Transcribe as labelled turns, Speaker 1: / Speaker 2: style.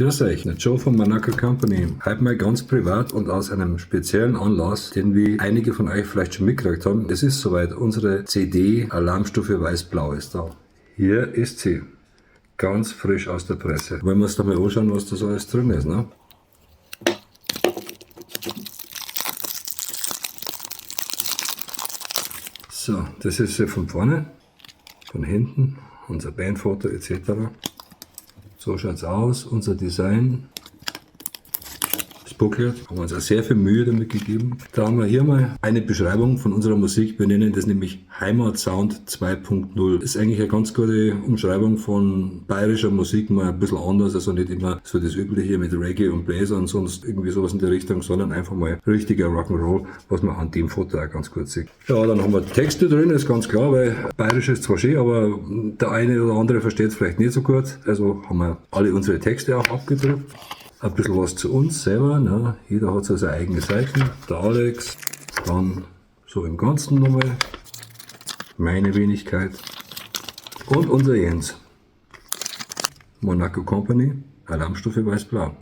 Speaker 1: Grüß euch, der Joe von Monaco Company. Heute mal ganz privat und aus einem speziellen Anlass, den wie einige von euch vielleicht schon mitgekriegt haben. Es ist soweit, unsere CD Alarmstufe Weiß-Blau ist da. Hier ist sie, ganz frisch aus der Presse. Wollen wir uns da mal anschauen, was da so alles drin ist, ne? So, das ist sie von vorne, von hinten, unser Bandfoto etc. So schaut es aus, unser Design. Das Booklet haben wir uns auch sehr viel Mühe damit gegeben. Da haben wir hier mal eine Beschreibung von unserer Musik. Wir nennen das nämlich Heimatsound 2.0. Ist eigentlich eine ganz gute Umschreibung von bayerischer Musik, mal ein bisschen anders, also nicht immer so das Übliche mit Reggae und Bläser und sonst irgendwie sowas in der Richtung, sondern einfach mal richtiger Rock'n'Roll, was man an dem Foto auch ganz gut sieht. Ja, dann haben wir Texte drin, ist ganz klar, weil bayerisch ist zwar schön, aber der eine oder andere versteht es vielleicht nicht so gut. Also haben wir alle unsere Texte auch abgedruckt. Ein bisschen was zu uns selber, ne? Jeder hat so seine eigene Seite. Der Alex, dann so im Ganzen nochmal meine Wenigkeit und unser Jens. Monaco Company, Alarmstufe Weiß-Blau.